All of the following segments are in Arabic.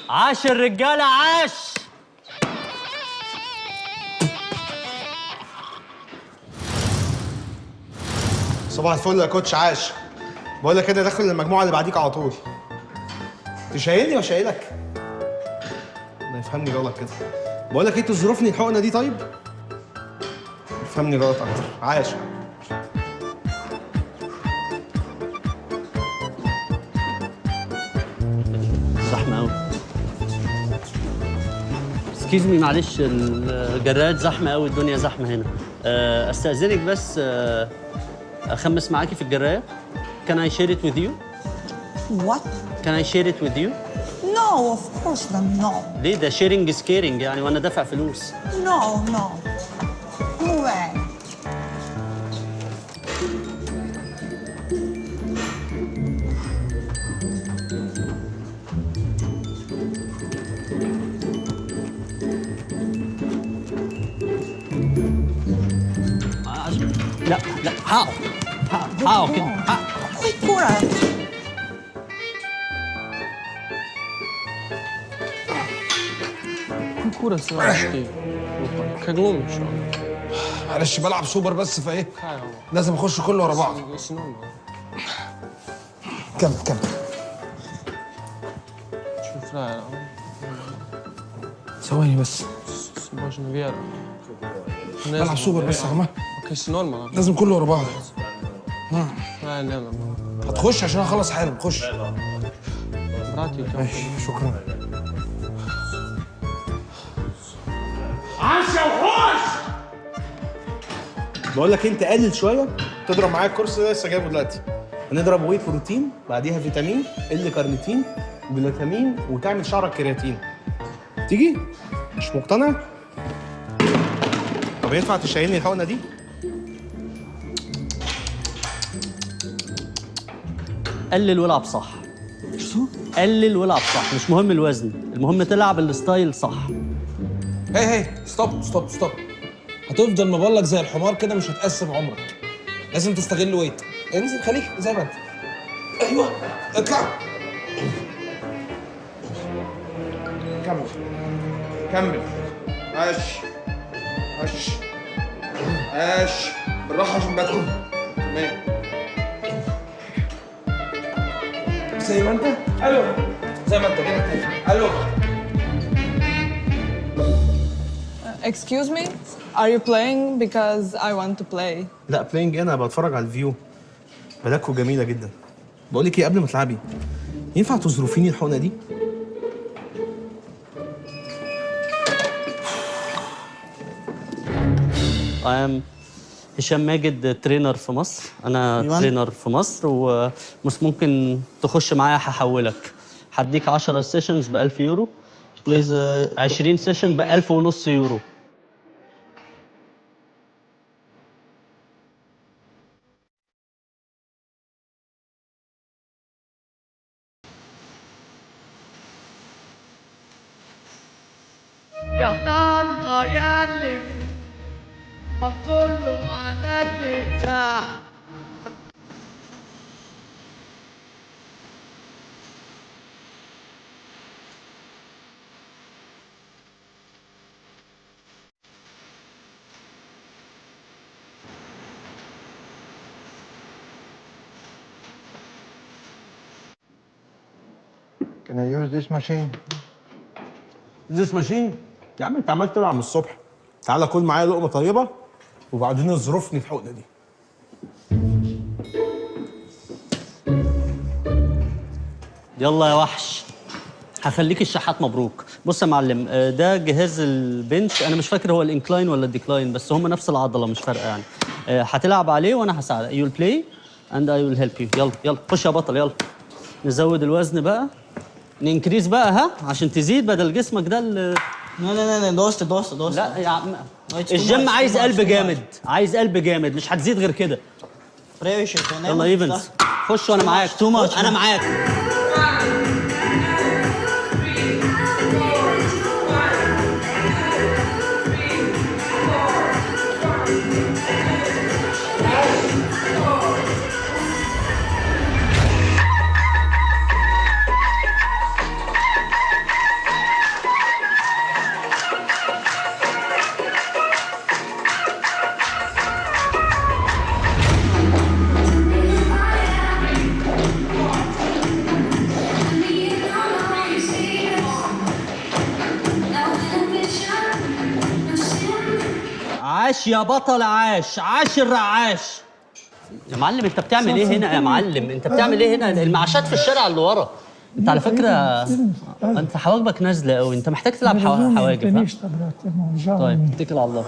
عاش الرجاله عاش. صباح الفل يا كوتش. عاش. بقول لك كده داخل المجموعه اللي بعديك على طول. تشايلني ولا شايلك؟ ده يفهمني غلط كده. بقول لك ايه، تظروفني الحقنه دي طيب؟ يفهمني غلط اكتر. عاش. زحمه قوي. اكسكيوز مي معلش، الجراد زحمه قوي، الدنيا زحمه هنا. استاذنك بس اخمس معاكي في الجرايه. Can I share it with you? What? Can I share it with you? No, of course not. No. ليه ده sharing is caring يعني، وانا دافع فلوس. No, no. No way. لا لا هاو كده. Quick كورة. كورة سمعتي كجلوم شو معلش بلعب سوبر بس فايه لازم اخش كله ورا بعض. كمل شوف لا ثواني بس باش نغير بلعب سوبر بس يا جماعه اوكي نورمال لازم كله ورا بعض. لا لا هتخش عشان اخلص حالا. خش. براتي ماشي شكرا. عاش يا وحوش. بقول لك انت قلل شويه تضرب معايا الكورس ده لسه جايبه دلوقتي. هنضرب ويت بروتين، بعديها فيتامين كارنيتين، جلوتامين، وتعمل شعرك كرياتين. تيجي؟ مش مقتنع؟ طب ينفع تشيلني الحقنه دي؟ قلل والعب صح. قلل والعب صح، مش مهم الوزن، المهم تلعب الستايل صح. هي ستوب. هتفضل مبلغ زي الحمار كده، مش هتقسم عمرك. لازم تستغل ويت. انزل خليك زي ما انت. ايوه اطلع. كمل. عاش بالراحه عشان بدخل. تمام زي ما انت. الو زي ما انت كده. الو. Excuse me? Are you playing? Because I want to play. لا بلاينج، انا بتفرج على الفيو. بلاكو جميله جدا. بقول لك ايه قبل ما تلعبي، ينفع تظروفيني الحقنه دي؟ I am هشام ماجد، ترينر في مصر. انا ترينر في مصر، ومش ممكن تخش معايا هحولك. هديك 10 سيشنز ب 1000 يورو. بليز 20 سيشن ب 1500 يورو. Can I use this machine? ذيس ماشين؟ يا عم انت عمال تلعب من الصبح. تعالى كل معايا لقمه طيبه وبعدين اظرفني الحقنه دي. يلا يا وحش، هخليك الشحات مبروك. بص يا معلم، ده جهاز البنش. انا مش فاكر هو الانكلاين ولا الديكلاين، بس هم نفس العضله مش فارقه يعني. هتلعب عليه وانا هساعدك. يو بلاي اند اي ويل هيلب يو. يلا خش يا بطل. يلا نزود الوزن بقى، ننكريز بقى ها، عشان تزيد بدل جسمك ده لا دوست. لا يا عم، الجيم عايز قلب جامد، عايز قلب جامد، مش هتزيد غير كده. يلا ايفنز، خش وانا معاك. انا معاك. عاش يا بطل، عاش عاش الرعاش. يا معلم انت بتعمل ايه هنا يا معلم؟ انت بتعمل ايه هنا؟ المعاشات في الشارع اللي ورا. انت على فكره انت حواجبك نازله قوي، انت محتاج تلعب حواجب. ها؟ طيب اتكل على الله.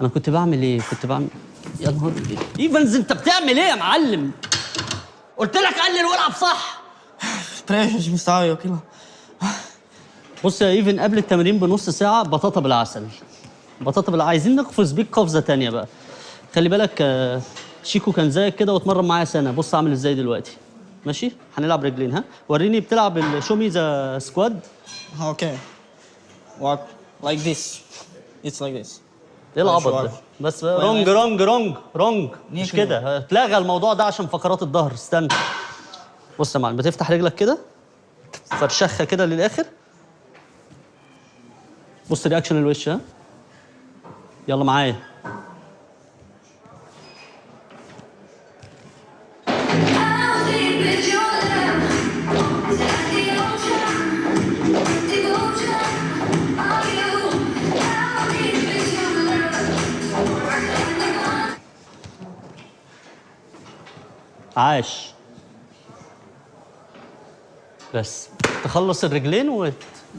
انا كنت بعمل ايه؟ يا نهار ايفنز انت بتعمل ايه يا معلم؟ قلت لك قلل والعب صح. Previous mi stavio kilo. بص يا ايفن، قبل التمرين بنص ساعه بطاطا بالعسل. عايزين نقفز بيك قفزه تانية بقى. خلي بالك شيكو كان زيك كده واتمرن معايا سنه، بص عامل ازاي دلوقتي. ماشي؟ هنلعب رجلين. ها؟ وريني بتلعب الشومي ذا سكواد. Okay. Walk like this. It's like this. ايه العبط ده؟ بس رونج مش كده، اتلغى الموضوع ده عشان فقرات الظهر. استنى. بص يا معلم، بتفتح رجلك كده فرشخها كده للاخر. بص رياكشن الوش. ها؟ يلا معايا. عاش. بس تخلص الرجلين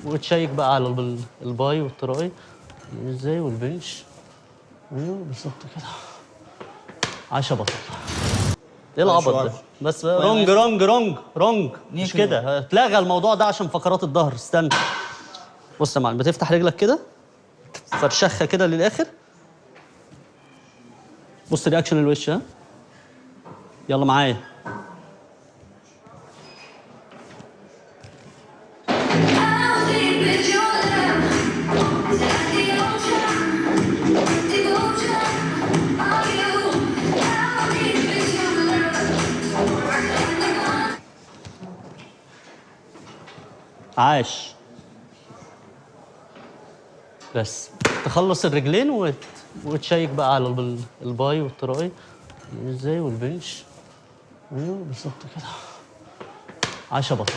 وتشيك بقى على الباي والتراي ازاي والبنش. ايوه بالظبط كده. عاش يا بطل. ايه العبط ده؟ بس رونج مش كده، اتلغى الموضوع ده عشان فقرات الظهر. استنى. بص يا معلم، بتفتح رجلك كده فرشخها كده للاخر. بص رياكشن الوش. ها؟ يلا معايا. عاش. بس تخلص الرجلين وتشيك بقى على الباي والتراي ازاي والبنش. ايوه بالظبط كده. عاش يا بطل.